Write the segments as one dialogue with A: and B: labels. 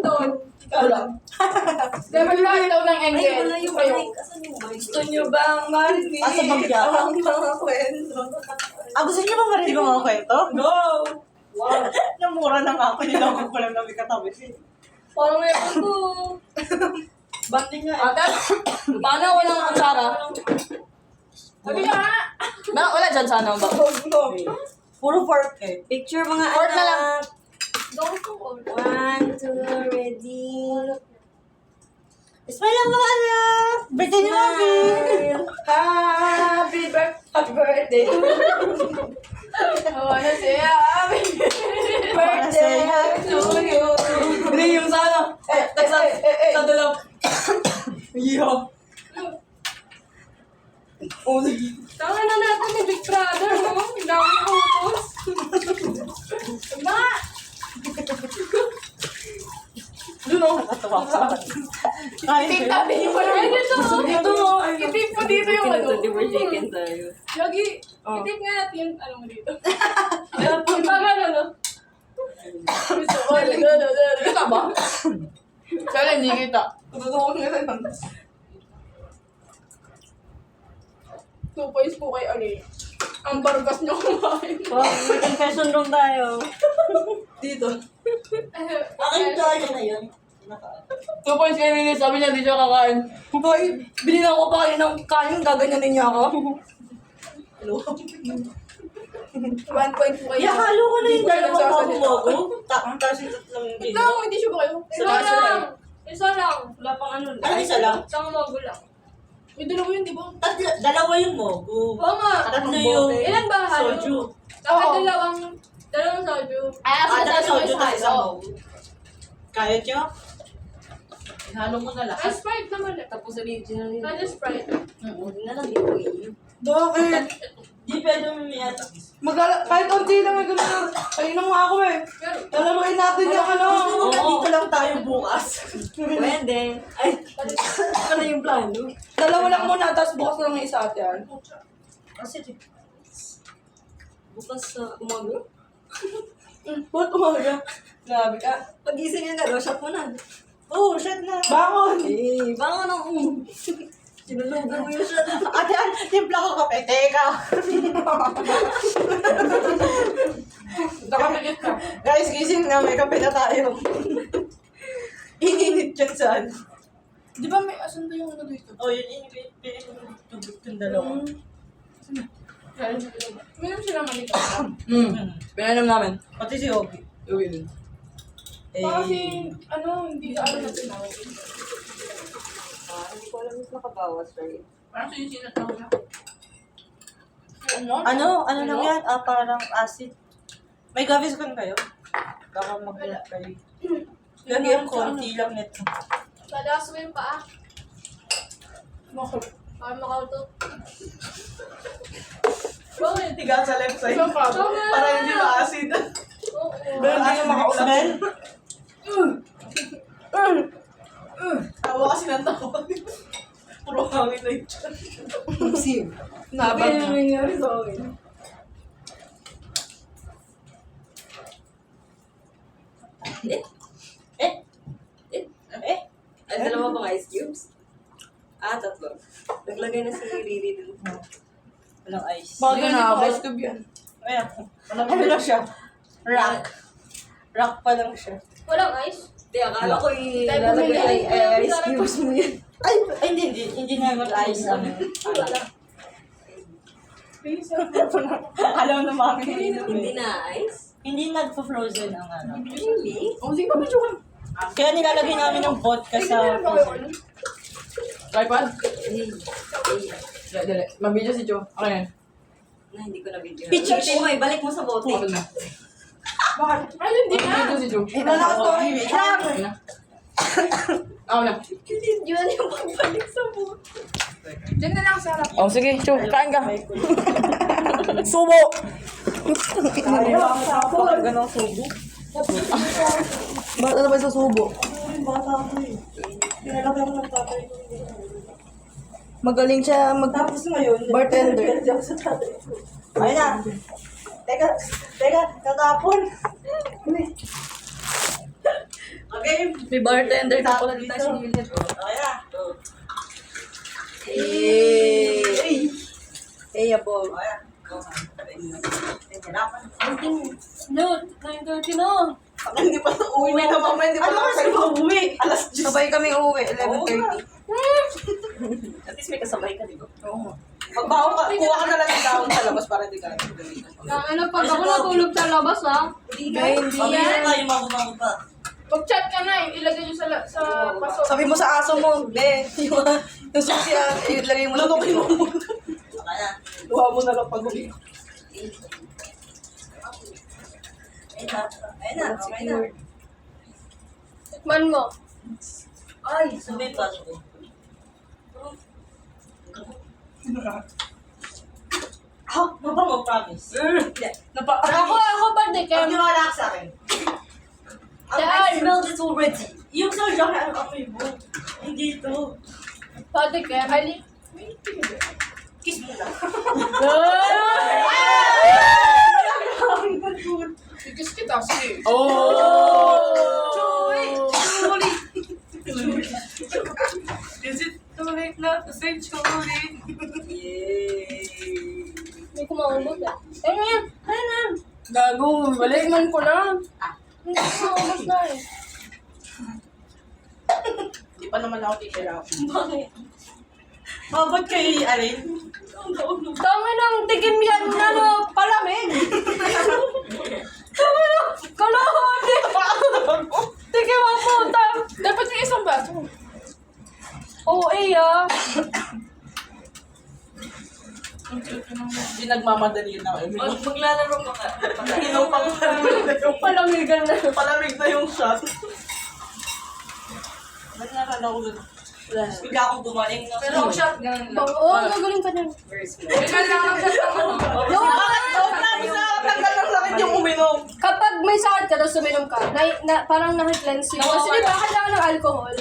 A: doon.
B: Wala.
A: Dapat lahat daw ng
C: Ay,
A: engel.
C: wala yung
A: Kayo.
C: mic. Asan yung mic?
B: Gusto nyo bang marinig
D: Asa bagya?
B: ang mga kwento?
D: Gusto niyo bang marinig ang mga kwento?
B: Go!
D: Wow. Namura na nga ako. Nilawag ko lang namin katabi.
A: Parang may puto.
B: Banding nga.
C: Ate, paano walang kutsara?
A: Sabi niya nga.
C: Wala dyan sana ba?
D: Puro fork eh.
C: Picture mga
A: Fork na lang.
C: anak.
A: Don't go.
C: 1, 2, ready.
D: Smile lang mga anak! Birthday ni Mami!
B: Happy birthday!
A: Awa na siya.
B: Birthday to you! Hindi yung sa ano? Sa dalaw. Iyo. Oh, sige.
A: Tama na natin ni Big Brother, no? Ang dami photos. Diba?
B: Doon ako.
D: Natuwa ka. Kain
A: Tita, di mo na dito.
B: Dito mo.
A: Itip mo dito yung ano.
C: chicken tayo.
A: Yogi, itip nga natin yung ano mo dito. Yung pang ano, no? Gusto ko.
C: Kita ba? Kaya hindi kita.
B: Tutulungan nga lang.
A: 2 points po kay Ali. Ang bargas niya kumain.
C: May confession room tayo.
B: Dito.
D: Akin tayo na yun.
C: 2 points kay Linis. Sabi niya, di siya kakain.
B: Boy, binilang ko pa kayo ng kanin, gaganyanin niya ako.
A: 1 point po kayo.
D: Halo ko na yung dalawang
A: Nagsasalita.
D: bago-bago. Tapos yung tatlong
A: Wait
D: kilo.
A: lang, hindi siya ba kayo? Isa lang. Isa lang.
C: Wala pang ano.
D: Ano isa lang?
A: Isang logo lang. May dalawa yun, di ba?
D: Dalawa yung mogo.
A: Oo nga.
D: Tatlo yung
A: Ilan ba halo?
D: soju.
A: Dapat
B: Oo.
A: dalawang soju.
D: Dalawa soju tayo sa mogo. Kaya nyo?
C: Halo mo na
A: Ah, Sprite naman eh.
C: Tapos original yun.
A: Kada Sprite.
C: Huwag na lang, di ko yun.
B: Bakit?
D: Di pwede mamiyat.
B: Kahit onti lang may gano'n. Ayun na nga ako eh.
A: Pero,
B: Dalawain natin yung ano.
D: Gusto mo dito lang tayo bukas.
C: Pwede. Ay, ito na yung plano.
B: Dalawa lang muna, tapos bukas lang yung isa ate.
D: Kasi
C: Bukas sa umaga.
B: Ba't umaga? Grabe ka.
C: Pag-gising niya nga, shot mo na.
D: oh, shit na.
B: Bangon!
C: Eh, bangon ako. Sinulugan mo yung shot.
D: Ate, timpla ko kape. Teka.
B: Nakapagit ka.
D: Guys, gising na. May kape na tayo. Ininit yan saan.
B: Di ba may asan ba yung ano dito?
D: Oh, yun inibit. Tubig yung dalawa.
A: minum sila manito.
C: Pinainom namin.
D: Pati si Obi.
C: Uwi din.
A: Kasi, ano, hindi ka ano na tinawag.
C: Hindi ko alam yung nakabawas, right?
A: Parang sinisinat ako na.
D: Ano lang yan? Parang acid. May Gaviscon kayo? Baka mag-help kayo. Yan yung konti lang nito.
A: Padaas mo yung paa. Para makautot. Bakit?
D: Tiga sa left side.
A: Para
D: hindi ma-acid.
A: Oo.
D: Pero hindi na makausap.
B: Tawa kasi ng tawa. Puro hangin na yun.
C: Sim.
B: Nabag na.
C: nangyari sa akin? Ay, dalawa pang ice cubes? Tatlo. Naglagay na si Riri dun.
D: Walang ice.
B: Bagay
C: Yun,
B: na,
C: abot.
B: ice cube yan.
D: Ayan. Ano lang siya? Rock. Rock pa lang siya.
A: Walang ice?
C: Hindi, akala ko
A: Tayo
C: ilalagay
A: bumili.
C: ay ice cubes mo yan.
D: Ay, hindi na mag-ice.
A: Wala.
D: Alam na mami.
C: Hindi na ice?
D: Hindi nagpo-frozen ang ano.
C: Really?
B: O, sige pa, medyo ka.
D: Kaya nilalagay namin ng vodka sa freezer.
C: Tripod? Dali. Mabidyo si Joe. Ano yan?
A: Hindi ko na video.
D: Pictures.
A: Mo, ibalik mo sa bote.
C: Bakit na?
B: Bakit?
A: Ay, hindi na.
C: Mabidyo si Joe.
B: Wala na ito.
C: Ano na? Ako na.
A: Yun yung pagbalik sa bote. Diyan na lang sa harap.
C: Oh, sige, Joe. Kain ka. Subo!
D: Bakit ganang subo?
B: Bakit ano ba sa subo?
D: Bata ako eh. Pinalaki ako ng tatay ko.
B: Magaling siya
D: Tapos ngayon,
B: bartender.
D: pinalaki ako sa tatay ko. Ayun na. Teka, tatapon. Okay.
B: May bartender na pala dito si Juliet.
D: Okay na.
C: Hey, abo.
D: Okay na.
A: No, 9:30 na.
B: Hindi pa uwi na mama, hindi pa
D: Ano kasi uuwi?
B: Alas 10.
C: Sabay kami uwi, 11:30.
B: At least may kasabay ka, di ba? Oo. Magbaon ka, kuha ka na lang ng dahon sa labas para di ka.
A: Ano, pag ako natulog sa labas, ha?
C: Hindi
D: Pag-iisa tayo magumago pa.
A: Mag-chat ka na, ilagay nyo sa paso.
C: Sabi mo sa aso mo, be, yung susi, ilagay mo sa
B: Lutukin mo muna.
D: Okay na.
B: Luha mo na lang pag uwi.
D: Ayun na. Okay na.
A: Tikman mo.
D: Ay, sabi pa. Mabango, promise.
A: Ako ba, Dikem?
D: Pagniwala ka sa akin. I smelled it already. Yung sa jar, ano amoy mo? Hindi ito.
A: Pa, Dikem?
D: Kiss mo na.
A: Kiss kita, sige.
B: Is it too late not to say chocolate?
A: Hindi ko maubos, eh. Ayun na.
B: Gago, balik.
A: Tikman ko na. Hindi ko maubos na, eh.
B: Hindi pa naman ako titira.
A: Bakit?
D: Ba't kayo i-alin?
A: Dami ng tikim yan na no, palamig. Dami na, kalahati. Tikim ang puta. Dapat yung isang baso. Oo, ah.
B: Hindi nagmamadali na.
C: Maglalaro ka ka.
B: Inom pang
A: Palamigan na.
B: palamig na yung shot. Naglalala ko dun.
D: Bigla akong gumaling. No?
C: Pero shotgun lang.
A: Oo, gagaling ka din.
C: Kailangan ka sa ano.
B: Tanggal lang sakit yung uminom.
A: Kapag may sakit ka, tapos uminom ka, parang nakiklense yun. Kasi di ba kailangan ng alcohol?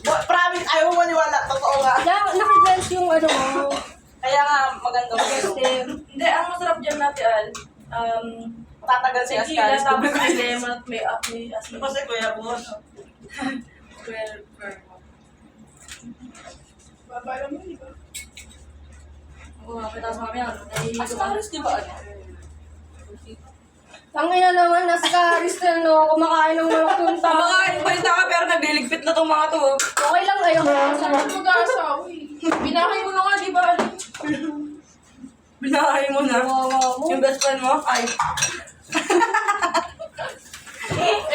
B: Promise, ayaw mo maniwala. Totoo nga.
A: Nakiklense yung ano mo.
B: Kaya nga, maganda ko.
A: System.
C: Hindi, ang masarap dyan natin, Al.
B: Tatagal si
C: Tequila,
B: Ascaris.
C: tapos may lemon at may asin.
D: Kasi kuya ko.
C: Oo, tapos mamaya, nahihilo ka.
B: Ascaris, di ba?
A: Tangina naman, nasa karis na no, kumakain ng mga punta.
C: Kumakain pa rin ka pero nagliligpit na tong mga to.
A: Okay lang kayo.
C: Sarap mo gasa. Binahay mo na nga, di ba? Binahay mo na.
A: Wow, mo.
C: Yung best friend mo? Ay.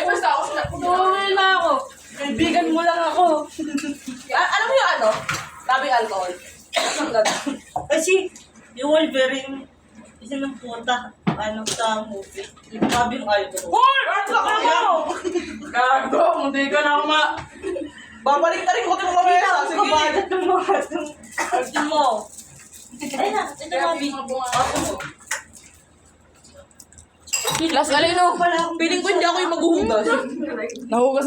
A: Basta ako sila. Tuloy na ako.
C: Kaibigan mo lang ako.
B: Alam mo yung ano? Daming alcohol. Ang ganda.
D: Kasi, yung Wolverine, isa ng puta, ano sa movie. Yung sabi yung alcohol.
B: Hoy! Ano ka mo? Gago, hindi ka na babalik na rin ko ito mamaya. Sige.
D: Kabalat ng mga itong arte mo. Ayun na, ito na.
B: Last alay no. Piling ko hindi ako yung maghuhugas. Nahugas